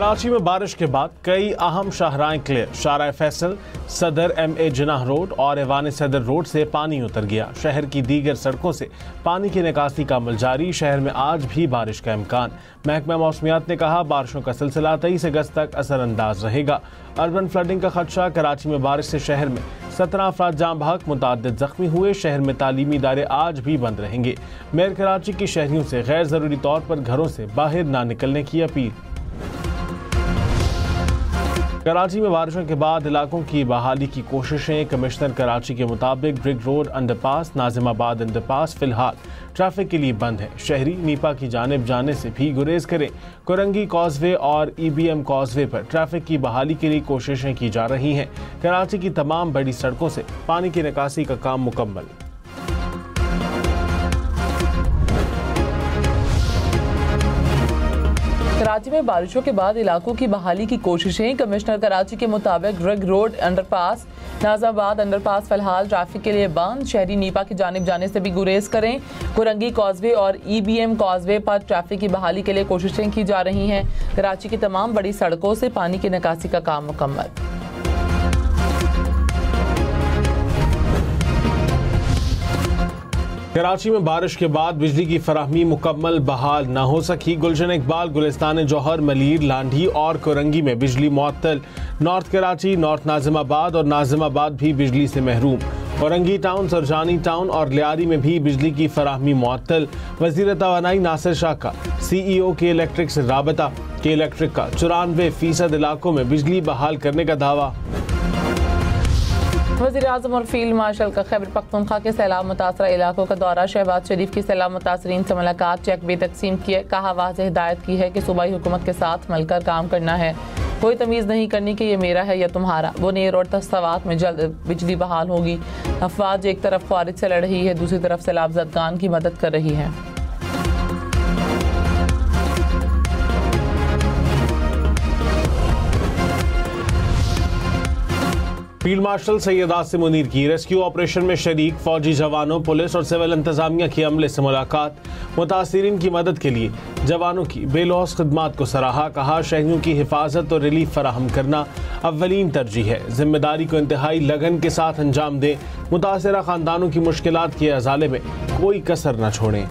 कराची में बारिश के बाद कई अहम शाहराएं क्लियर। शाहराह फैसल, सदर MA जिनाह रोड और ऐवान सदर रोड से पानी उतर गया। शहर की दीगर सड़कों से पानी की निकासी का अमल जारी। शहर में आज भी बारिश का इम्कान। महकमा मौसमियात ने कहा बारिशों का सिलसिला 23 अगस्त तक असरअंदाज रहेगा। अर्बन फ्लडिंग का खदशा। कराची में बारिश से शहर में 17 अफराद जाम बहक, मुतअद्दिद जख्मी हुए। शहर में तालीमी इदारे आज भी बंद रहेंगे। मेयर कराची की शहरियों से गैर जरूरी तौर पर घरों से बाहर ना निकलने की अपील। कराची में बारिशों के बाद इलाकों की बहाली की कोशिशें। कमिश्नर कराची के मुताबिक ब्रिग रोड अंडरपास, नाजिमाबाद अंडरपास फिलहाल ट्रैफिक के लिए बंद है। शहरी नीपा की जानिब जाने से भी गुरेज करें। कोरंगी कॉजवे और EBM कॉजवे पर ट्रैफिक की बहाली के लिए कोशिशें की जा रही हैं। कराची की तमाम बड़ी सड़कों से पानी की निकासी का काम मुकम्मल। कराची में बारिशों के बाद इलाकों की बहाली की कोशिशें। कमिश्नर कराची के मुताबिक ब्रिग रोड अंडरपास, नाजिमाबाद अंडरपास फिलहाल ट्रैफिक के लिए बंद। शहरी नीपा की जानिब जाने से भी गुरेज करें। कुरंगी कॉजवे और EBM कॉजवे पर ट्रैफिक की बहाली के लिए कोशिशें की जा रही हैं। कराची की तमाम बड़ी सड़कों से पानी की निकासी का काम मुकम्मल। कराची में बारिश के बाद बिजली की फराहमी मुकम्मल बहाल न हो सकी। गुलशन इकबाल, गुलिस्तान जौहर, मलीर, लांढी और कोरंगी में बिजली मुअत्तल। नॉर्थ कराची, नॉर्थ नाजिमाबाद और नाजिमाबाद भी बिजली से महरूम। कोरंगी टाउन, सरजानी टाउन और लियारी में भी बिजली की फराहमी मुअत्तल। वज़ीर तवानाई नासिर शाह का CEO के इलेक्ट्रिक से राबता। के इलेक्ट्रिक का 94% इलाकों में बिजली बहाल करने का दावा। वज़ीर आज़म और फील्ड मार्शल का खैबर पख्तूनख्वा के सैलाब मुतासरा इलाकों का दौरा। शहबाज शरीफ की सैलाब मुतासरीन से मुलाकात, चेक भी तकसीम किए। कहा वाज़ेह हिदायत की है कि सूबाई हुकूमत के साथ मिलकर काम करना है। कोई तमीज़ नहीं करनी कि ये मेरा है या तुम्हारा। बुनेर और तस्वात में जल्द बिजली बहाल होगी। अफवाज एक तरफ ख्वारिज से लड़ रही है, दूसरी तरफ सैलाब ज़दगान की मदद कर रही है। फील्ड मार्शल सैयद आसिम मुनीर की रेस्क्यू ऑपरेशन में शरीक फौजी जवानों, पुलिस और सिविल इंतजामिया के अमले से मुलाकात। मुतासिरीन की मदद के लिए जवानों की बेलौस खिदमात को सराहा। कहा शहरियों की हिफाजत और रिलीफ फराहम करना अव्वलीन तरजीह है। जिम्मेदारी को इंतहाई लगन के साथ अंजाम दें। मुतासरा खानदानों की मुश्किलात के अजाले में कोई कसर न छोड़ें।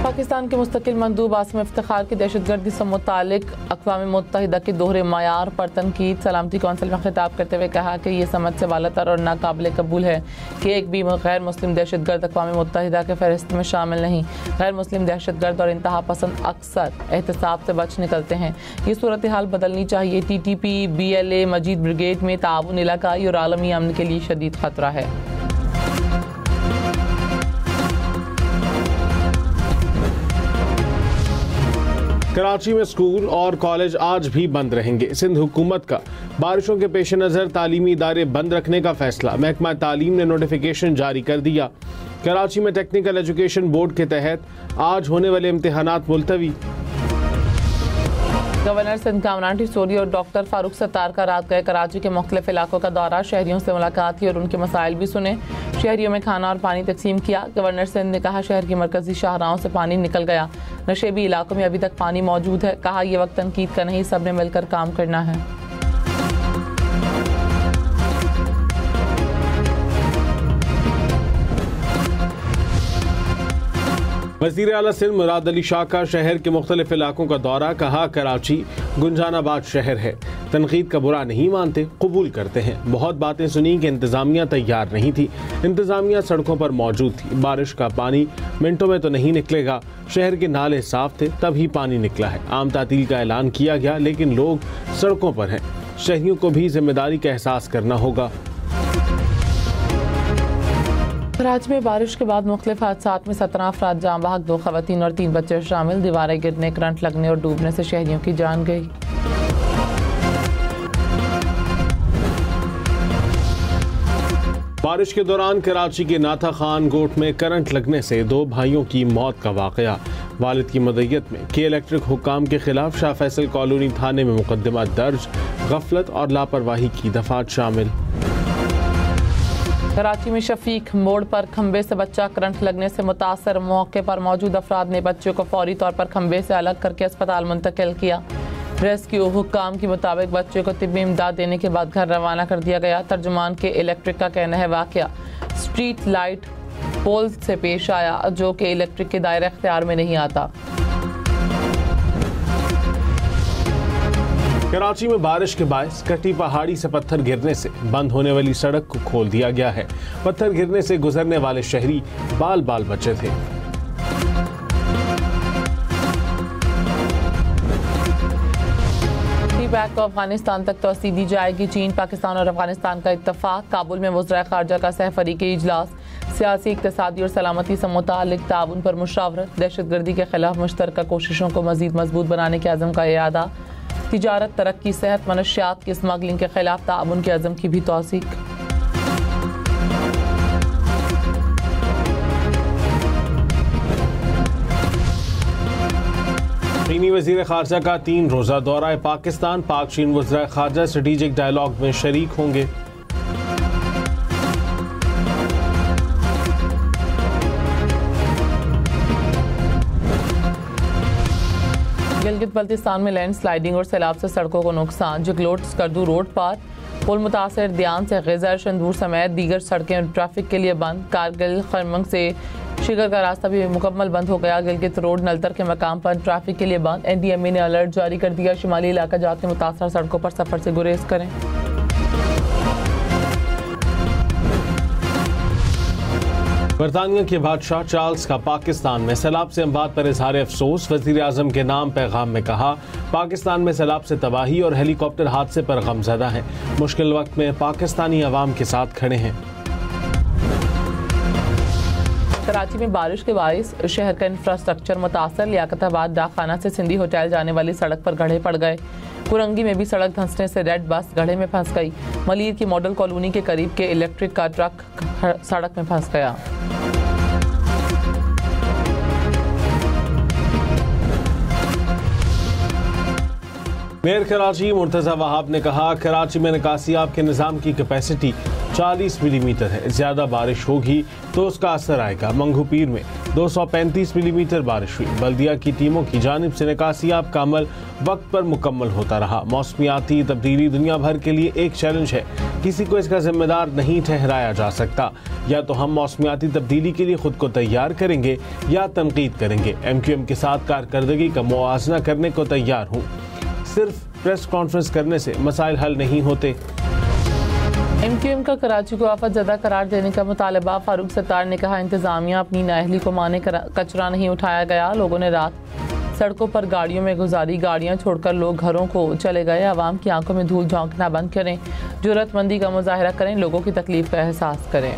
पाकिस्तान के मुस्तकिल मंदूब आसिम इफ्तिखार की दहशतगर्दी से मुतालिक अक़वाम मुत्तहिदा के दोहरे मायार पर तनकीद। सलामती कौंसिल में खिताब करते हुए कहा कि यह समझ से बालातर और नाकाबिल कबूल है कि एक भी गैर मुस्लिम दहशतगर्द अक़वाम मुत्तहिदा के फहरिस्त में शामिल नहीं। गैर मुस्लिम दहशतगर्द और इंतहा पसंद अक्सर एहतसाब से बच निकलते हैं। ये सूरत हाल बदलनी चाहिए। TTP BLA मजीद ब्रिगेड में ताउन इलाकाई और आलमी अमन के लिए शदीद खतरा है। कराची में स्कूल और कॉलेज आज भी बंद रहेंगे। सिंध हुकूमत का बारिशों के पेश नज़र तालीमी इदारे बंद रखने का फैसला। महकमा तालीम ने नोटिफिकेशन जारी कर दिया। कराची में टेक्निकल एजुकेशन बोर्ड के तहत आज होने वाले इम्तिहानात मुलतवी। गवर्नर सिंध कामरान टिसोरी और डॉक्टर फारूक सत्तार का रात गए कराची के मुख्तलिफ इलाकों का दौरा। शहरियों से मुलाकात की और उनके मसाइल भी सुने। शहरियों में खाना और पानी तकसीम किया। गवर्नर सिंध ने कहा शहर की मरकजी शाहराहों से पानी निकल गया। नशेबी इलाकों में अभी तक पानी मौजूद है। कहा यह वक्त तनकीद का नहीं, सब ने मिलकर काम करना है। वज़ीर आला सिंध मुराद अली शाह का शहर के मुख्तलिफ इलाकों का दौरा। कहा कराची गुंजानाबाद शहर है, तनकीद का बुरा नहीं मानते, कबूल करते हैं। बहुत बातें सुनी कि इंतज़ामिया तैयार नहीं थी। इंतज़ामिया सड़कों पर मौजूद थी। बारिश का पानी मिनटों में तो नहीं निकलेगा। शहर के नाले साफ थे, तभी पानी निकला है। आम तातील का ऐलान किया गया, लेकिन लोग सड़कों पर हैं। शहरियों को भी जिम्मेदारी का एहसास करना होगा। कराची में बारिश के बाद मुख्तलिफ हादसात में 17 अफराद जाम बहक, 2 खवातीन और 3 बच्चे शामिल। दीवारें गिरने, करंट लगने और डूबने से शहरियों की जान गई। बारिश के दौरान कराची के नाथा खान गोट में करंट लगने से 2 भाइयों की मौत का वाकया। वालिद की मदय्यत में के इलेक्ट्रिक हुक्काम के खिलाफ शाह फैसल कॉलोनी थाने में मुकदमा दर्ज। गफलत और लापरवाही की दफात शामिल। कराची में शफीक मोड़ पर खंबे से बच्चा करंट लगने से मुतासर, मौके पर मौजूद अफराद ने बच्चे को फौरी तौर पर खंबे से अलग करके अस्पताल मुंतकिल किया। रेस्क्यू हुक्काम के मुताबिक बच्चे को तिब्बी इमदाद देने के बाद घर रवाना कर दिया गया। तर्जुमान के इलेक्ट्रिक का कहना है वाकया स्ट्रीट लाइट पोल से पेश आया, जो कि इलेक्ट्रिक के दायरे इख्तियार में नहीं आता। कराची में बारिश के बायस कटी पहाड़ी से पत्थर गिरने से बंद होने वाली सड़क को खोल दिया गया है। पत्थर गिरने से गुजरने वाले शहरी बाल बाल बचे थे। बैक को अफगानिस्तान तक तोसी दी जाएगी। चीन, पाकिस्तान और अफगानिस्तान का इत्तफाक। काबुल में वज़ीर ख़ारजा का सहफरीकी इजलास। सियासी, इक़्तिसादी और सलामती से मुताल्लिक़ ताउन पर मुशावरत। दहशतगर्दी के खिलाफ मुश्तरका कोशिशों को मज़ीद मजबूत बनाने के अज़म का इरादा। तिजारत, तरक्की, सेहत, मनशियात की स्मगलिंग के खिलाफ ताउन के अज़म की भी तौसीक। चीनी वज़ीर ख़ारजा का 3 रोज़ा दौरा पाकिस्तान। पाक चीन वज़ीर ख़ारजा स्ट्रेटेजिक डायलॉग में शरीक होंगे। गिलगित बल्तिस्तान में लैंड स्लाइडिंग और सैलाब से सड़कों को नुकसान। जगलोट स्कर्दू रोड पर पुल मुतासर, दियान से गैज़र शंदूर समेत दीगर सड़कें ट्रैफिक के लिए बंद। कारगिल खरमंग से शिगर का रास्ता भी मुकम्मल बंद हो गया। गिलगित रोड नलतर के मकाम पर ट्रैफिक के लिए बंद। NDMA ने अलर्ट जारी कर दिया। शुमाली इलाका जाते मुतासर सड़कों पर सफर से गुरेज करें। बरतानिया के बादशाह चार्ल्स का पाकिस्तान में सैलाब से अमवात पर इजहार अफसोस। वज़ीर आज़म के नाम पैगाम में कहा, पाकिस्तान में सैलाब से तबाही और हेलीकॉप्टर हादसे पर गमज़दा है। मुश्किल वक्त में पाकिस्तानी अवाम के साथ खड़े हैं। कराची में बारिश के बारिश शहर का इंफ्रास्ट्रक्चर मुतासर। लियाकताबाद डाकखाना से सिंधी होटल जाने वाली सड़क पर गड्ढे पड़ गए। कुरंगी में भी सड़क धंसने से रेड बस गड्ढे में फंस गई। मलीर की मॉडल कॉलोनी के करीब के इलेक्ट्रिक का ट्रक सड़क में फंस गया। मेयर कराची मुर्तज़ा वहाब ने कहा, कराची में निकासियाब के निज़ाम की कैपेसिटी 40 मिलीमीटर है। ज़्यादा बारिश होगी तो उसका असर आएगा। मंगू पीर में 235 मिलीमीटर बारिश हुई। बल्दिया की टीमों की जानिब से निकासियाब का अमल वक्त पर मुकम्मल होता रहा। मौसमियाती तब्दीली दुनिया भर के लिए एक चैलेंज है, किसी को इसका जिम्मेदार नहीं ठहराया जा सकता। या तो हम मौसमियाती तब्दीली के लिए खुद को तैयार करेंगे या तनकीद करेंगे। MQM के साथ कारकर्दगी का मुआवजा करने को तैयार हूँ। सिर्फ प्रेस कॉन्फ्रेंस करने से मसाइल हल नहीं होते। MQM का कराची को आफत ज़दा करार देने का मुतालबा। फारूक सत्तार ने कहा, इंतज़ामिया अपनी नाअहली को माने कचरा नहीं उठाया गया। लोगों ने रात सड़कों पर गाड़ियों में गुजारी। गाड़ियां छोड़कर लोग घरों को चले गए। आवाम की आंखों में धूल झोंकना बंद करें। जुर्रतमंदी का मुजाहरा करें। लोगों की तकलीफ का एहसास करें।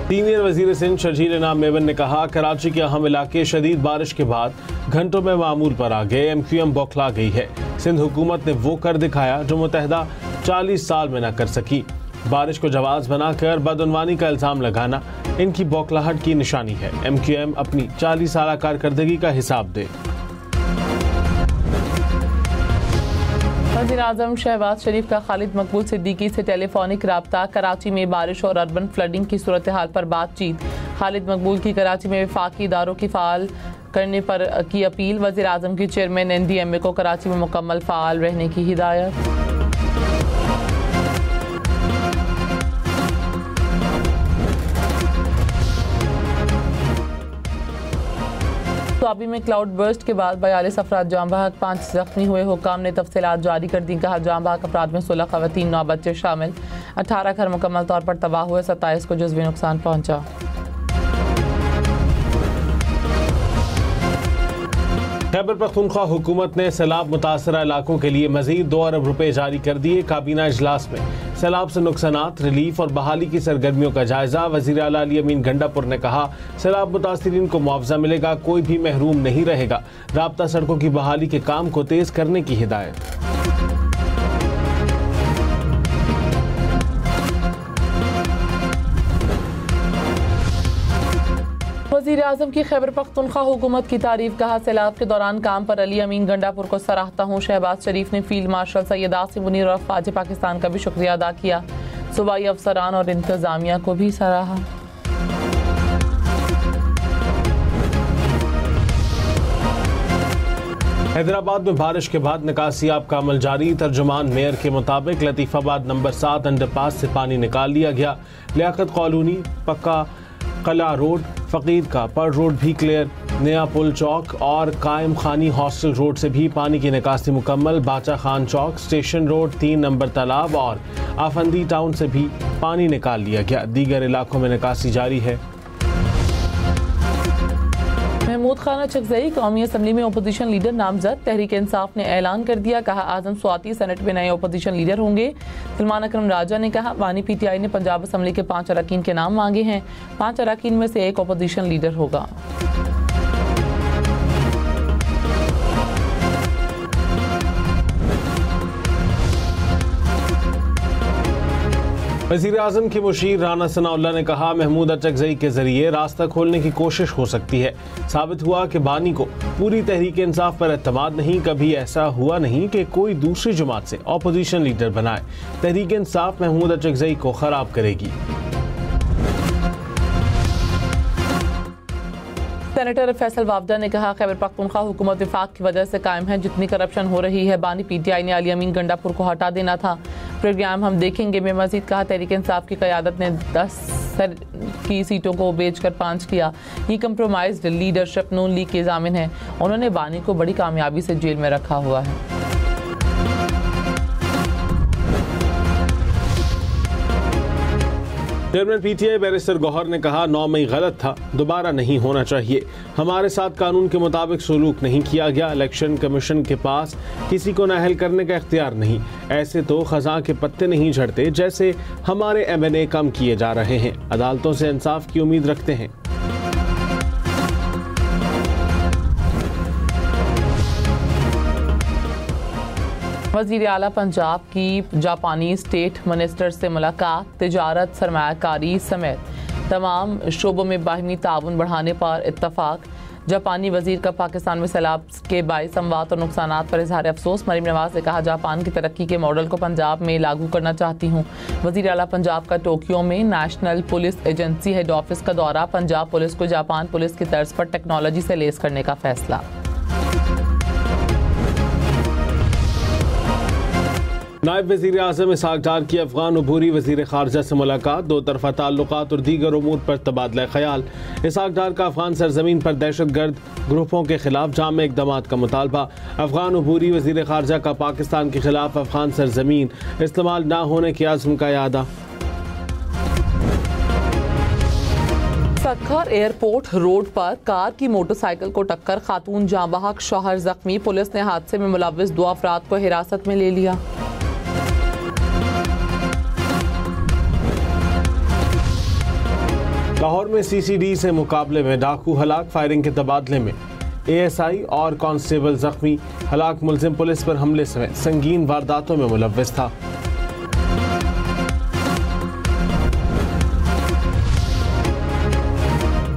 सीनियर वजीर सिंध शर्जील इनाम मेवन ने कहा, कराची के अहम इलाके शदीद बारिश के बाद घंटों में मामूल पर आ गए। MQM बौखला गई है। सिंध हुकूमत ने वो कर दिखाया जो मुत्तहिदा 40 साल में न कर सकी। बारिश को जवाज बनाकर बदउनवानी का इल्ज़ाम लगाना इनकी बौखलाहट की निशानी है। MQM अपनी 40 साल कारकर्दगी का हिसाब दे। वज़ीर आज़म शहबाज शरीफ का खालिद मकबूल सिद्दीकी से टेलीफोनिक रब्ता। कराची में बारिश और अर्बन फ्लडिंग की सूरत हाल पर बातचीत। खालिद मकबूल की कराची में वफाकी इदारों की फ़ाल करने पर की अपील। वज़ीर आज़म की चेयरमैन NDMA को कराची में मुकम्मल फ़ाल रहने की हिदायत। अभी में क्लाउड बर्स्ट के बाद 42 अफराद जाम बहक, 5 जख्मी हुए। हुकाम ने तफसीलात जारी कर दी। कहा, जाम बहक अफराद में 16 खवातीन, 9 बच्चे शामिल। 18 घर मुकम्मल तौर पर तबाह हुए। 27 को जुज़वी नुकसान पहुंचा। खैबर पख्तूनख्वा हुकूमत ने सैलाब मुतासरा इलाकों के लिए मजीद 2 अरब रुपए जारी कर दिए। काबीना इजलास में सैलाब से नुकसानात, रिलीफ और बहाली की सरगर्मियों का जायजा। वज़ीर आला अली अमीन गंडापुर ने कहा, सैलाब मुतासरीन को मुआवजा मिलेगा, कोई भी महरूम नहीं रहेगा। राब्ता सड़कों की बहाली के काम को तेज करने की हिदायत। वज़ीर आज़म की खैबर पख्तूनख्वा हुकूमत की तारीफ, कहा सैलाब के दौरान काम पर अली अमीन गंडापुर को सराहता हूँ। शहबाज शरीफ ने फील्ड मार्शल सैयद आसिम मुनीर और फ़ौज पाकिस्तान का भी शुक्रिया अदा किया। सूबाई अफसरान और इंतज़ामिया को भी सराहा। हैदराबाद में बारिश के बाद निकासियाब का अमल जारी। तर्जुमान मेयर के मुताबिक लतीफ़ाबाद नंबर 7 अंडरपास से पानी निकाल लिया गया। लियाकत कॉलोनी, पक्का कला रोड, फ़कीर का पर रोड भी क्लियर। नया पुल चौक और कायम खानी हॉस्टल रोड से भी पानी की निकासी मुकम्मल। बाचा खान चौक, स्टेशन रोड, 3 नंबर तालाब और आफंदी टाउन से भी पानी निकाल लिया गया। दीगर इलाकों में निकासी जारी है। महमूद खान अचकज़ई कौमी असम्बली में अपोजिशन लीडर नामजद। तहरीक इंसाफ ने ऐलान कर दिया, कहा आजम स्वाति सेनेट में नए अपोजिशन लीडर होंगे। सलमान अकरम राजा ने कहा वानी पीटीआई ने पंजाब असम्बली के 5 अरकान के नाम मांगे हैं। 5 अरकान में से 1 अपोजिशन लीडर होगा। वज़ीर आज़म के मुशीर राना सनाउल्लाह ने कहा महमूद अचकज़ई के जरिए रास्ता खोलने की कोशिश हो सकती है। साबित हुआ कि बानी को पूरी तहरीक इंसाफ पर एतमाद नहीं। कभी ऐसा हुआ नहीं कि कोई दूसरी जमात से अपोजिशन लीडर बनाए। तहरीक इंसाफ महमूद अचकज़ई को खराब करेगी। सेनेटर फैसल वावदा ने कहा खैबर पख्तूनख्वा हुकूमत विफाक की वजह से कायम है। जितनी करप्शन हो रही है, बानी पीटीआई ने अली अमीन गंडापुर को हटा देना था। प्रोग्राम हम देखेंगे में मजीद कहा तहरीक इंसाफ की क़यादत ने 10 की सीटों को बेचकर 5 किया। ये कंप्रोमाइज्ड लीडरशिप नून लीग के ज़ामिन है। उन्होंने बानी को बड़ी कामयाबी से जेल में रखा हुआ है। चेयरमैन पीटीआई बैरिस्टर गौहर ने कहा 9 मई गलत था, दोबारा नहीं होना चाहिए। हमारे साथ कानून के मुताबिक सलूक नहीं किया गया। इलेक्शन कमीशन के पास किसी को नाअहल करने का इख्तियार नहीं। ऐसे तो खज़ां के पत्ते नहीं झड़ते जैसे हमारे MNA कम किए जा रहे हैं। अदालतों से इंसाफ की उम्मीद रखते हैं। वज़ीर आला पंजाब की जापानी स्टेट मिनिस्टर से मुलाकात। तिजारत, सरमायाकारी समेत तमाम शोबों में बाहिमी ताउन बढ़ाने पर इत्तफाक। जापानी वज़ीर का पाकिस्तान में सैलाब के बाइस अमवात और नुकसानात पर इजहार अफसोस। मरीम नवाज ने कहा जापान की तरक्की के मॉडल को पंजाब में लागू करना चाहती हूँ। वज़ीर आला पंजाब का टोक्यो में national police agency head office का दौरा। पंजाब पुलिस को जापान पुलिस की तर्ज पर टेक्नोलॉजी से लेस करने का फैसला। नायब वज़ीर आज़म इसहाक डार की अफगान अबूरी वज़ीर ख़ारजा से मुलाकात। 2 तरफ़ा ताल्लुकात और दीगर उमूर पर तबादला ख्याल। इसहाक डार का अफगान सरजमीन पर दहशतगर्द ग्रुपों के खिलाफ जाम इक़दामात का मुतालबा। अफगान अबूरी वज़ीर ख़ारजा का पाकिस्तान के खिलाफ अफगान सरजमीन इस्तेमाल न होने के आज़म का यादा। सक्खर एयरपोर्ट रोड पर कार की मोटरसाइकिल को टक्कर, खातून जाँ बहक, शौहर जख्मी। पुलिस ने हादसे में मुलव्विस 2 अफराद को हिरासत में ले लिया। लाहौर में CCD से मुकाबले में डाकू हलाक। फायरिंग के तबादले में ASI और कांस्टेबल जख्मी। हलाक मुलजिम पुलिस पर हमले समेत संगीन वारदातों में मुलव्विस था।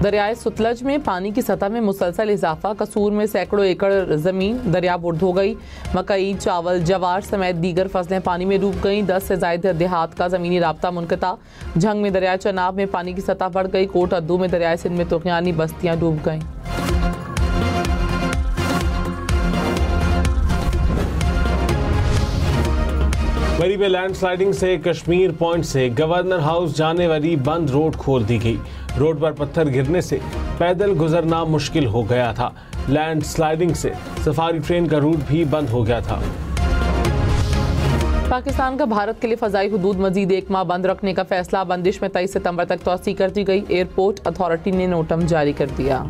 दरियाए सतलज में पानी की सतह में मुसलसल इजाफा। कसूर में सैकड़ों एकड़ जमीन दरिया बुर्द हो गई। मकई, चावल, जवार समेत दीगर फसलें पानी में डूब गईं। 10 से ज़ायद देहात का ज़मीनी राब्ता मुनक़ता। झंग में दरिया चनाब में पानी की सतह बढ़ गई। कोट अद्दू में दरियाए सिंध में तुग़यानी बस्तियाँ डूब गईं। मरी में लैंडस्लाइडिंग से कश्मीर पॉइंट से गवर्नर हाउस जाने वाली बंद रोड खोल दी गई। रोड पर पत्थर गिरने से पैदल गुजरना मुश्किल हो गया था। लैंडस्लाइडिंग से सफारी ट्रेन का रूट भी बंद हो गया था। पाकिस्तान का भारत के लिए फ़ज़ाई हुदूद मजीद 1 माह बंद रखने का फैसला। बंदिश में 23 सितंबर तक तौसी कर दी गई। एयरपोर्ट अथॉरिटी ने नोटम जारी कर दिया।